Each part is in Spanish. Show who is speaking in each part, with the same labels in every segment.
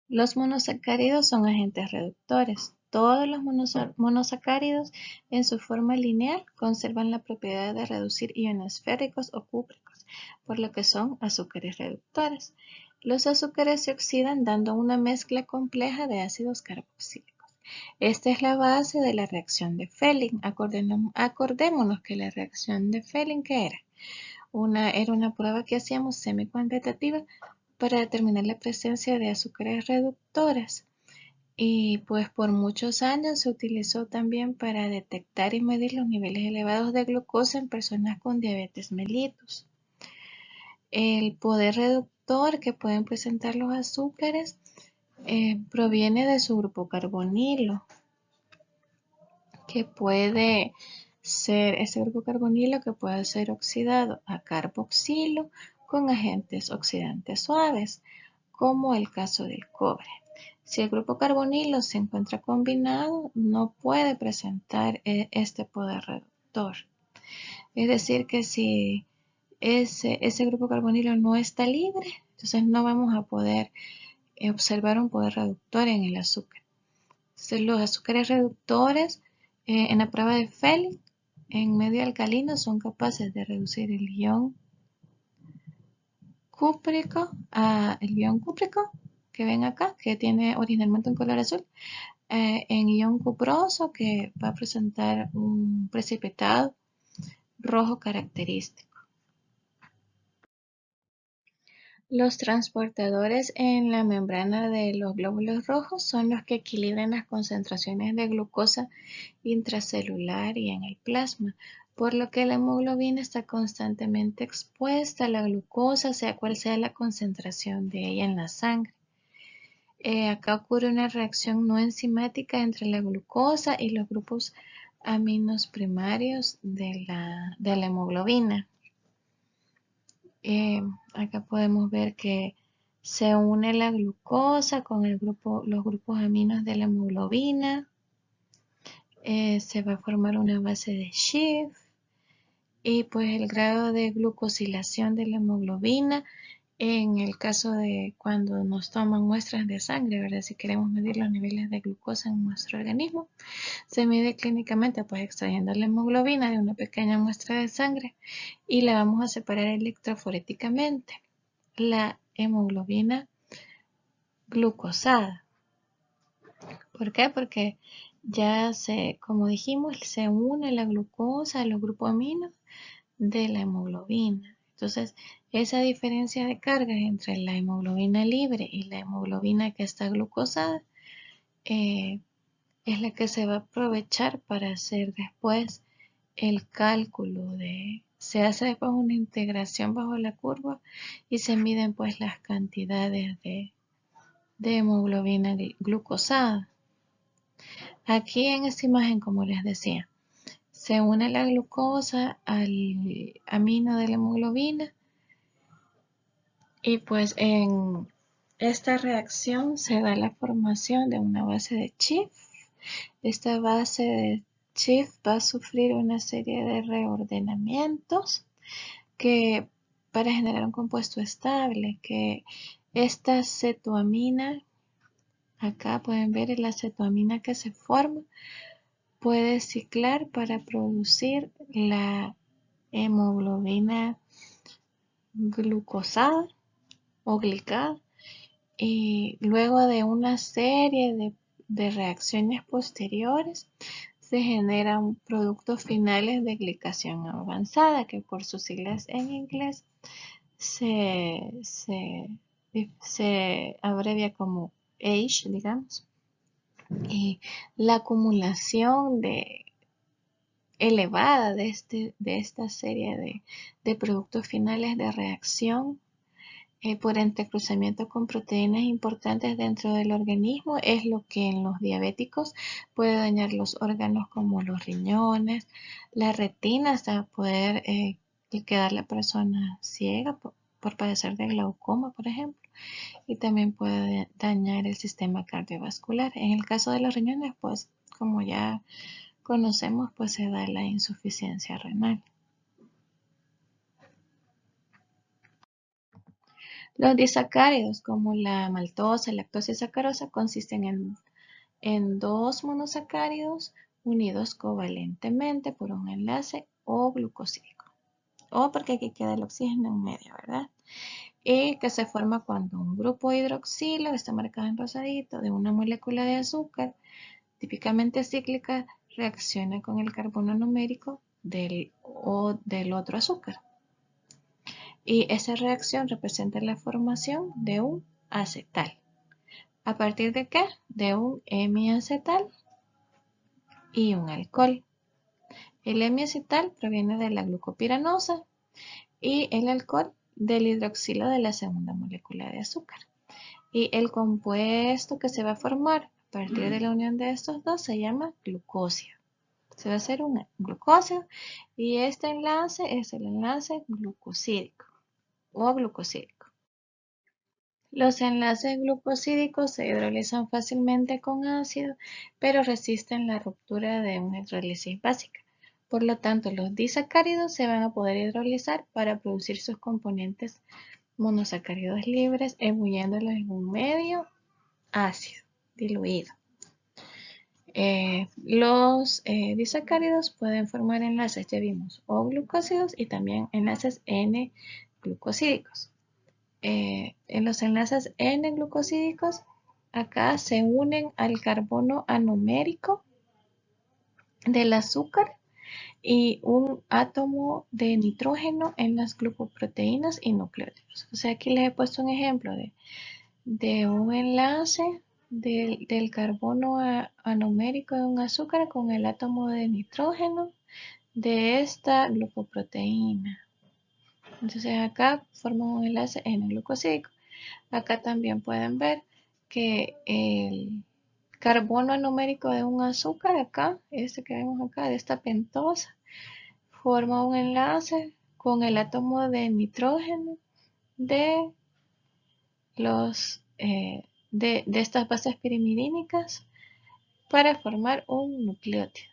Speaker 1: Los monosacáridos son agentes reductores. Todos los monosacáridos en su forma lineal conservan la propiedad de reducir iones férricos o cúpricos, por lo que son azúcares reductores. Los azúcares se oxidan dando una mezcla compleja de ácidos carboxílicos. Esta es la base de la reacción de Fehling. Acordémonos que la reacción de Fehling, ¿qué era? Era una prueba que hacíamos semi-cuantitativa para determinar la presencia de azúcares reductores. Y pues por muchos años se utilizó también para detectar y medir los niveles elevados de glucosa en personas con diabetes mellitus. El poder reductor que pueden presentar los azúcares proviene de su grupo carbonilo, que puede ser ese grupo carbonilo que puede ser oxidado a carboxilo con agentes oxidantes suaves, como el caso del cobre. Si el grupo carbonilo se encuentra combinado, no puede presentar este poder reductor. Es decir, que si ese grupo carbonilo no está libre, entonces no vamos a poder observar un poder reductor en el azúcar. Entonces, los azúcares reductores en la prueba de Fehling en medio alcalino son capaces de reducir el ion cúprico que ven acá, que tiene originalmente un color azul, en ion cuproso que va a presentar un precipitado rojo característico. Los transportadores en la membrana de los glóbulos rojos son los que equilibran las concentraciones de glucosa intracelular y en el plasma, por lo que la hemoglobina está constantemente expuesta a la glucosa, sea cual sea la concentración de ella en la sangre. Acá ocurre una reacción no enzimática entre la glucosa y los grupos aminos primarios de la hemoglobina. Acá podemos ver que se une la glucosa con los grupos aminos de la hemoglobina. Se va a formar una base de Schiff y pues el grado de glucosilación de la hemoglobina en el caso de cuando nos toman muestras de sangre, ¿verdad? Si queremos medir los niveles de glucosa en nuestro organismo, se mide clínicamente pues extrayendo la hemoglobina de una pequeña muestra de sangre y la vamos a separar electroforéticamente. La hemoglobina glucosada. ¿Por qué? Porque ya como dijimos, se une la glucosa a los grupos aminos de la hemoglobina. Entonces, esa diferencia de cargas entre la hemoglobina libre y la hemoglobina que está glucosada es la que se va a aprovechar para hacer después el cálculo se hace después una integración bajo la curva y se miden pues las cantidades de hemoglobina glucosada. Aquí en esta imagen, como les decía, se une la glucosa al amino de la hemoglobina y pues en esta reacción se da la formación de una base de Schiff. Esta base de Schiff va a sufrir una serie de reordenamientos que para generar un compuesto estable, que esta cetoamina, acá pueden ver la cetoamina que se forma, puede ciclar para producir la hemoglobina glucosada o glicada y luego de una serie de reacciones posteriores se generan productos finales de glicación avanzada que por sus siglas en inglés se abrevia como AGE, digamos. Y la acumulación elevada de esta serie de productos finales de reacción por entrecruzamiento con proteínas importantes dentro del organismo es lo que en los diabéticos puede dañar los órganos como los riñones, la retina hasta poder quedar la persona ciega por padecer de glaucoma, por ejemplo, y también puede dañar el sistema cardiovascular. En el caso de los riñones, pues como ya conocemos, pues se da la insuficiencia renal. Los disacáridos, como la maltosa, lactosa y sacarosa, consisten en dos monosacáridos unidos covalentemente por un enlace O glucosídico. O porque aquí queda el oxígeno en medio, ¿verdad? Y que se forma cuando un grupo hidroxilo, está marcado en rosadito, de una molécula de azúcar, típicamente cíclica, reacciona con el carbono numérico del otro azúcar. Y esa reacción representa la formación de un acetal. ¿A partir de qué? De un hemiacetal y un alcohol. El hemiacetal proviene de la glucopiranosa y el alcohol del hidroxilo de la segunda molécula de azúcar. Y el compuesto que se va a formar a partir de la unión de estos dos se llama glucosia. Se va a hacer un glucósido y este enlace es el enlace glucosídico o glucosídico. Los enlaces glucosídicos se hidrolizan fácilmente con ácido, pero resisten la ruptura de una hidrólisis básica. Por lo tanto, los disacáridos se van a poder hidrolizar para producir sus componentes monosacáridos libres, ebulliéndolos en un medio ácido diluido. Los disacáridos pueden formar enlaces, ya vimos, O-glucósidos y también enlaces N-glucosídicos. En los enlaces N-glucosídicos, acá se unen al carbono anomérico del azúcar y un átomo de nitrógeno en las glucoproteínas y nucleótidos. O sea, aquí les he puesto un ejemplo de un enlace del carbono anomérico de un azúcar con el átomo de nitrógeno de esta glucoproteína. Entonces acá forma un enlace N-glucosídico. Acá también pueden ver que el carbono anomérico de un azúcar acá, este que vemos acá, de esta pentosa, forma un enlace con el átomo de nitrógeno de estas bases pirimidínicas para formar un nucleótido.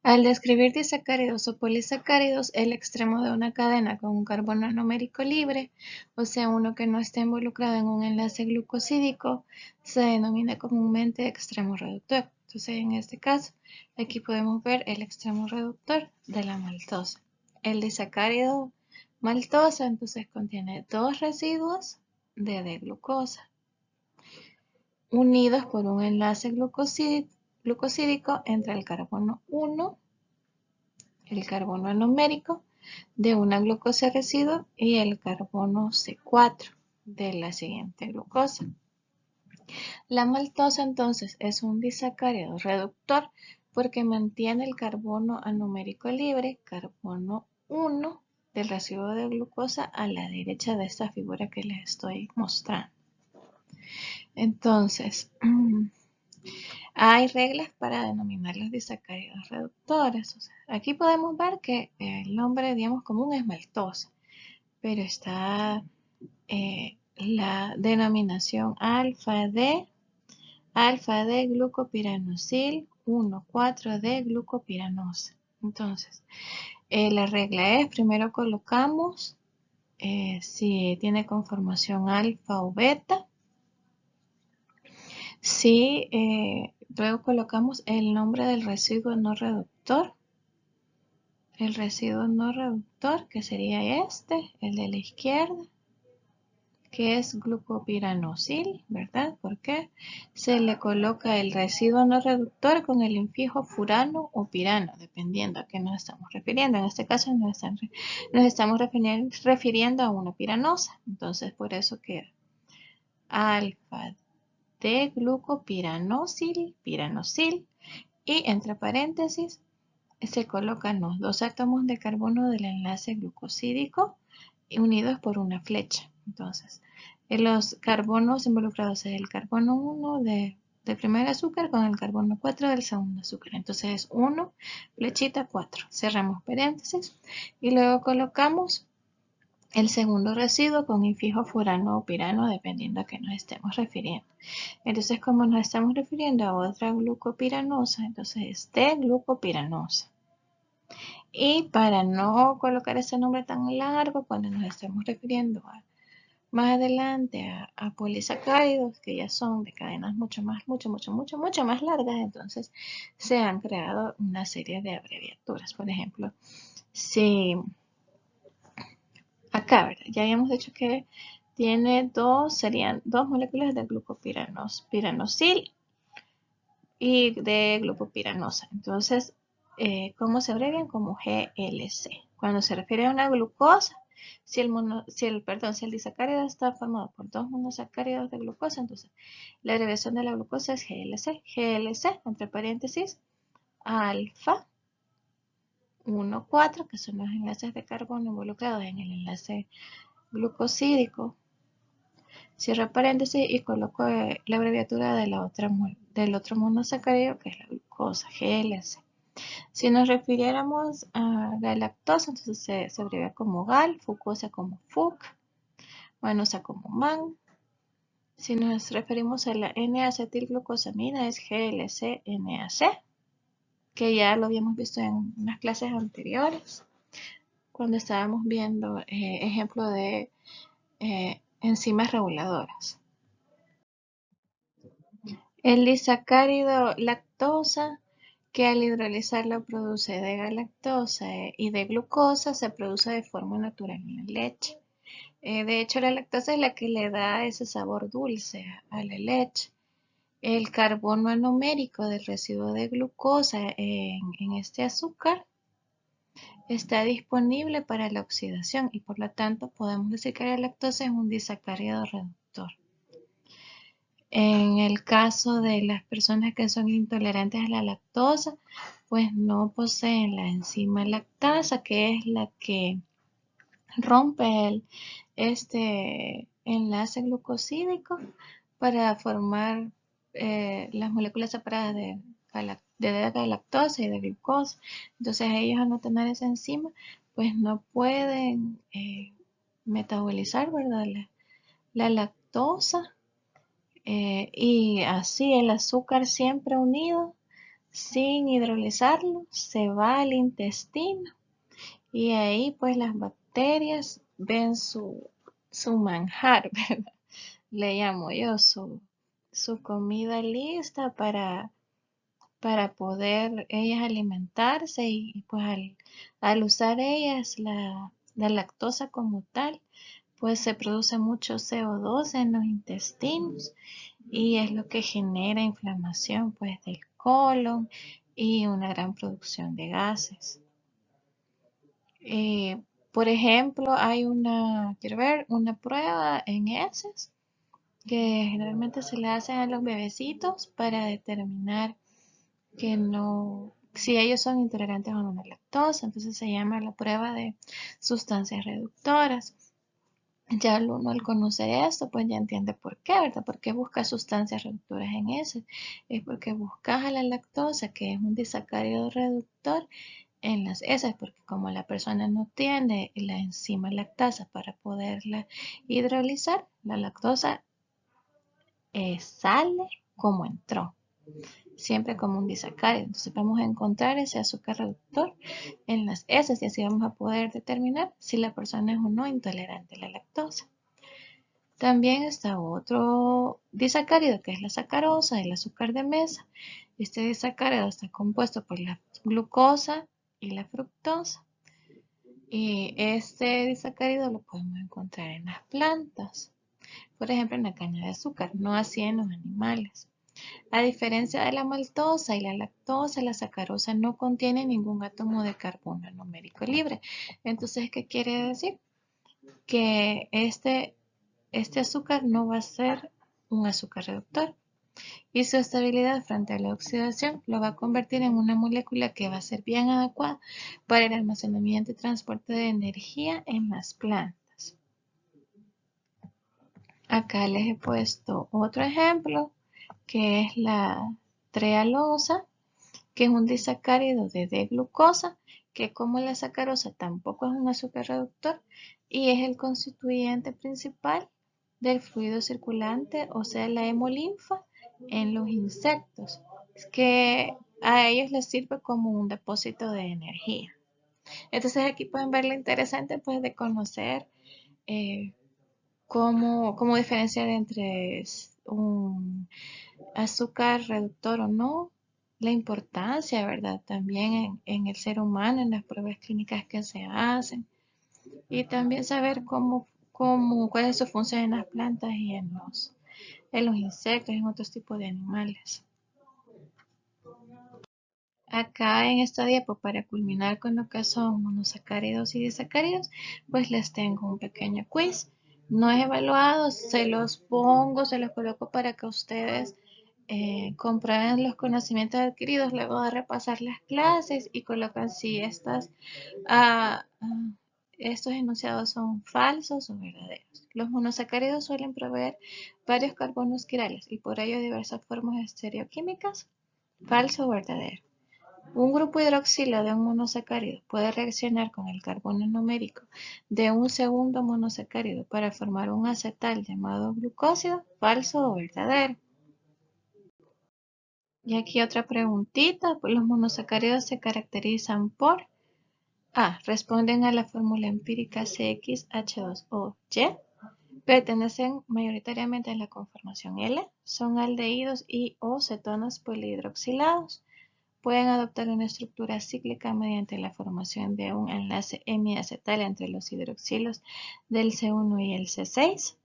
Speaker 1: Al describir disacáridos o polisacáridos, el extremo de una cadena con un carbono anomérico libre, o sea, uno que no esté involucrado en un enlace glucosídico, se denomina comúnmente extremo reductor. Entonces, en este caso, aquí podemos ver el extremo reductor de la maltosa. El disacárido maltosa, entonces, contiene dos residuos de D-glucosa, unidos por un enlace glucosídico entre el carbono 1, el carbono anomérico de una glucosa residuo y el carbono C4 de la siguiente glucosa. La maltosa entonces es un disacárido reductor porque mantiene el carbono anomérico libre, carbono 1 del residuo de glucosa a la derecha de esta figura que les estoy mostrando. Entonces, hay reglas para denominar los disacáridos reductores. O sea, aquí podemos ver que el nombre, digamos, común es maltosa, pero está la denominación alfa-D glucopiranosil 1,4-D glucopiranosa. Entonces, la regla es, primero colocamos si tiene conformación alfa o beta. Si luego colocamos el nombre del residuo no reductor. El residuo no reductor, que sería este, el de la izquierda, que es glucopiranosil, ¿verdad? ¿Por qué? Se le coloca el residuo no reductor con el infijo furano o pirano, dependiendo a qué nos estamos refiriendo. En este caso nos estamos refiriendo a una piranosa. Entonces, por eso queda alfa de glucopiranosil, piranosil, y entre paréntesis se colocan los dos átomos de carbono del enlace glucosídico unidos por una flecha. Entonces, los carbonos involucrados es el carbono 1 del primer azúcar con el carbono 4 del segundo azúcar. Entonces es 1, flechita 4. Cerramos paréntesis y luego colocamos el segundo residuo con infijo furano o pirano, dependiendo a qué nos estemos refiriendo. Entonces, como nos estamos refiriendo a otra glucopiranosa, entonces es D-glucopiranosa. Y para no colocar ese nombre tan largo, cuando nos estemos refiriendo más adelante a polisacáridos, que ya son de cadenas mucho más largas, entonces se han creado una serie de abreviaturas. Por ejemplo, si acá, ¿verdad? Ya habíamos dicho que serían dos moléculas de glucopiranosil y de glupopiranosa. Entonces, ¿cómo se abrevian? Como GLC. Cuando se refiere a una glucosa, si el disacárido está formado por dos monosacáridos de glucosa, entonces la abreviación de la glucosa es GLC. GLC, entre paréntesis, alfa 1,4, que son los enlaces de carbono involucrados en el enlace glucosídico. Cierro paréntesis y coloco la abreviatura del otro monosacárido, que es la glucosa, GLC. Si nos refiriéramos a la lactosa, entonces se abrevia como GAL, fucosa como FUC, manosa como MAN. Si nos referimos a la N-acetilglucosamina, es GLC-NAC, que ya lo habíamos visto en unas clases anteriores, cuando estábamos viendo ejemplo de enzimas reguladoras. El disacárido lactosa, que al hidrolizarlo produce de galactosa y de glucosa, se produce de forma natural en la leche. De hecho, la lactosa es la que le da ese sabor dulce a la leche. El carbono anomérico del residuo de glucosa en este azúcar está disponible para la oxidación y por lo tanto podemos decir que la lactosa es un disacárido reductor. En el caso de las personas que son intolerantes a la lactosa, pues no poseen la enzima lactasa, que es la que rompe este enlace glucosídico para formar las moléculas separadas de galactosa y de glucosa. Entonces ellos al no tener esa enzima, pues no pueden metabolizar, ¿verdad? La lactosa. Y así el azúcar siempre unido, sin hidrolizarlo, se va al intestino y ahí pues las bacterias ven su manjar, ¿verdad? Le llamo yo su comida lista para poder ellas alimentarse y pues al usar ellas la lactosa como tal, pues se produce mucho CO2 en los intestinos y es lo que genera inflamación pues del colon y una gran producción de gases. Por ejemplo, hay quiero ver, una prueba en heces que generalmente se le hacen a los bebecitos para determinar que no, si ellos son intolerantes o no a la lactosa. Entonces se llama la prueba de sustancias reductoras. Ya uno al conocer esto, pues ya entiende por qué, ¿verdad? ¿Por qué buscas sustancias reductoras en heces? Es porque buscas a la lactosa, que es un disacárido reductor, en las heces, porque como la persona no tiene la enzima lactasa para poderla hidrolizar, la lactosa sale como entró, siempre como un disacárido. Entonces vamos a encontrar ese azúcar reductor en las heces y así vamos a poder determinar si la persona es o no intolerante a la lactosa. También está otro disacárido que es la sacarosa, el azúcar de mesa. Este disacárido está compuesto por la glucosa y la fructosa. Y este disacárido lo podemos encontrar en las plantas, por ejemplo en la caña de azúcar, no así en los animales. A diferencia de la maltosa y la lactosa, la sacarosa no contiene ningún átomo de carbono numérico libre. Entonces, ¿qué quiere decir? Que este azúcar no va a ser un azúcar reductor y su estabilidad frente a la oxidación lo va a convertir en una molécula que va a ser bien adecuada para el almacenamiento y transporte de energía en las plantas. Acá les he puesto otro ejemplo que es la trealosa, que es un disacárido de D-glucosa, que como la sacarosa tampoco es un azúcar reductor y es el constituyente principal del fluido circulante, o sea, la hemolinfa en los insectos, que a ellos les sirve como un depósito de energía. Entonces aquí pueden ver lo interesante pues de conocer cómo diferenciar entre un azúcar reductor o no, la importancia, ¿verdad? También en el ser humano, en las pruebas clínicas que se hacen y también saber cuál es su función en las plantas y en los insectos y en otros tipos de animales. Acá en esta diapo, para culminar con lo que son monosacáridos y disacáridos, pues les tengo un pequeño quiz. No es evaluado, se los coloco para que ustedes comprueben los conocimientos adquiridos luego de repasar las clases y colocan si ah, ah, estos enunciados son falsos o verdaderos. Los monosacáridos suelen proveer varios carbonos quirales y por ello diversas formas estereoquímicas, falso o verdadero. Un grupo hidroxilo de un monosacárido puede reaccionar con el carbono numérico de un segundo monosacárido para formar un acetal llamado glucósido, falso o verdadero. Y aquí otra preguntita, pues los monosacáridos se caracterizan por A. Responden a la fórmula empírica CXH2OY. Pertenecen mayoritariamente a la conformación L. Son aldehídos y o cetonos polihidroxilados. Pueden adoptar una estructura cíclica mediante la formación de un enlace hemiacetal entre los hidroxilos del C1 y el C6.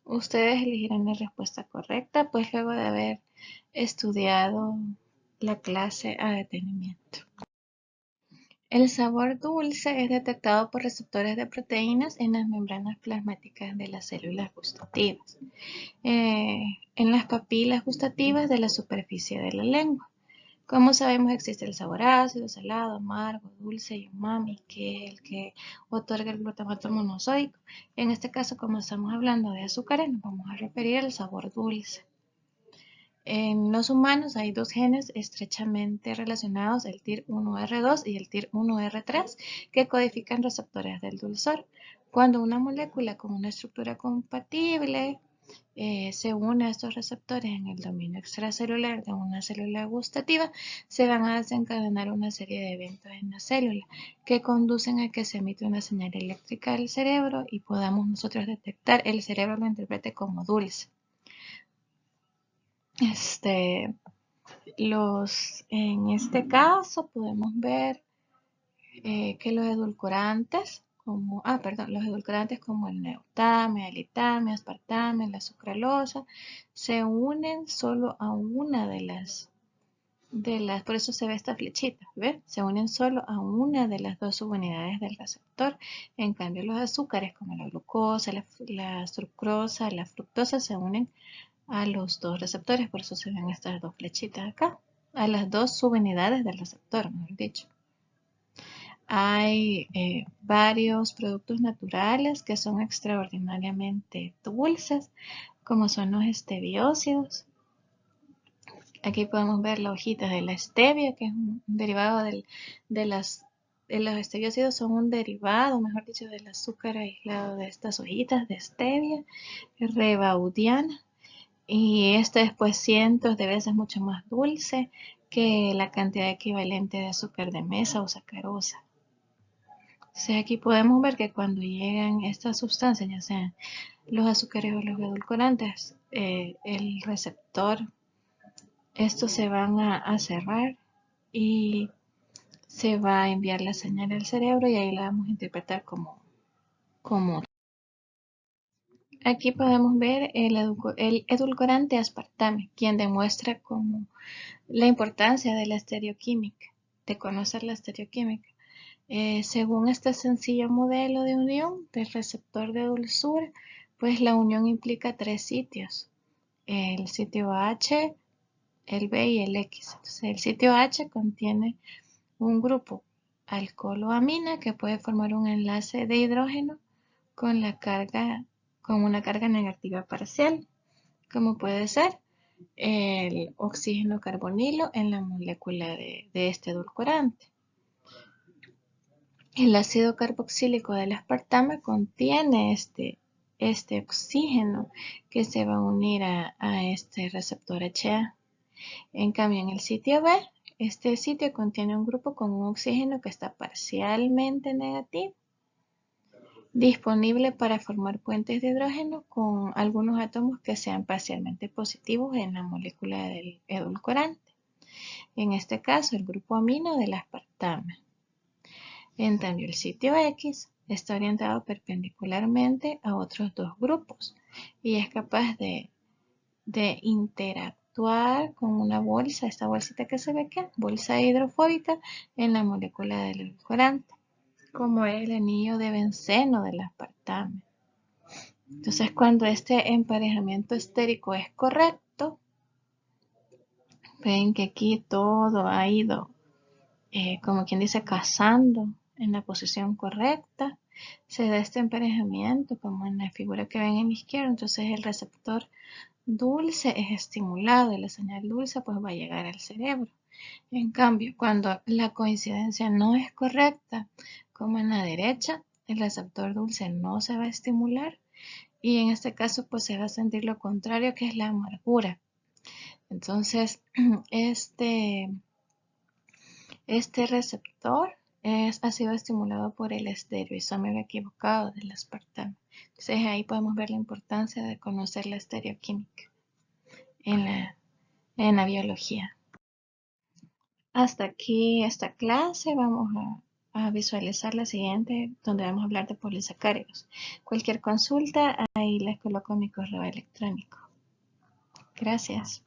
Speaker 1: Ustedes elegirán la respuesta correcta, pues luego de haber estudiado la clase a detenimiento. El sabor dulce es detectado por receptores de proteínas en las membranas plasmáticas de las células gustativas, en las papilas gustativas de la superficie de la lengua. Como sabemos, existe el sabor ácido, salado, amargo, dulce y umami, que es el que otorga el glutamato monosódico. En este caso, como estamos hablando de azúcares, nos vamos a referir al sabor dulce. En los humanos hay dos genes estrechamente relacionados, el TIR1R2 y el TIR1R3, que codifican receptores del dulzor. Cuando una molécula con una estructura compatible se une a estos receptores en el dominio extracelular de una célula gustativa, se van a desencadenar una serie de eventos en la célula que conducen a que se emite una señal eléctrica al cerebro y podamos nosotros detectar, el cerebro lo interprete como dulce. En este caso podemos ver que los edulcorantes como el neotame, el itame, aspartame, la sucralosa, se unen solo a una por eso se ve esta flechita, ¿ves? Se unen solo a una de las dos subunidades del receptor. En cambio, los azúcares como la glucosa, la sucrosa, la fructosa se unen a los dos receptores, por eso se ven estas dos flechitas acá, a las dos subunidades del receptor, mejor dicho. Hay varios productos naturales que son extraordinariamente dulces, como son los estebiócidos. Aquí podemos ver la hojita de la stevia, que es un derivado los estebiócidos son un derivado, mejor dicho, del azúcar aislado de estas hojitas de stevia rebaudiana. Y este es pues cientos de veces mucho más dulce que la cantidad equivalente de azúcar de mesa o sacarosa. Entonces aquí podemos ver que cuando llegan estas sustancias, ya sean los azúcares o los edulcorantes, el receptor, estos se van a cerrar y se va a enviar la señal al cerebro y ahí la vamos a interpretar como. Aquí podemos ver el edulcorante aspartame, quien demuestra como la importancia de la estereoquímica, de conocer la estereoquímica. Según este sencillo modelo de unión del receptor de dulzura, pues la unión implica tres sitios, el sitio H, el B y el X. Entonces, el sitio H contiene un grupo alcoholoamina que puede formar un enlace de hidrógeno con una carga negativa parcial, como puede ser el oxígeno carbonilo en la molécula de este edulcorante. El ácido carboxílico del aspartame contiene este oxígeno que se va a unir a este receptor HA. En cambio, en el sitio B, Este sitio contiene un grupo con un oxígeno que está parcialmente negativo, disponible para formar puentes de hidrógeno con algunos átomos que sean parcialmente positivos en la molécula del edulcorante. En este caso, el grupo amino del aspartame. En cambio, el sitio X está orientado perpendicularmente a otros dos grupos y es capaz de interactuar con una bolsa, esta bolsita que se ve aquí, bolsa hidrofóbica en la molécula del edulcorante, como es el anillo de benceno del aspartame. Entonces, cuando este emparejamiento estérico es correcto, ven que aquí todo ha ido, como quien dice, casando en la posición correcta. Se da este emparejamiento como en la figura que ven en la izquierda. Entonces el receptor dulce es estimulado y la señal dulce pues va a llegar al cerebro. En cambio, cuando la coincidencia no es correcta, como en la derecha, el receptor dulce no se va a estimular y en este caso pues se va a sentir lo contrario, que es la amargura. Entonces este receptor ha sido estimulado por el estereoisómero equivocado del aspartame. Entonces ahí podemos ver la importancia de conocer la estereoquímica en la biología. Hasta aquí esta clase. Vamos a visualizar la siguiente, donde vamos a hablar de polisacáridos. Cualquier consulta, ahí les coloco mi correo electrónico. Gracias.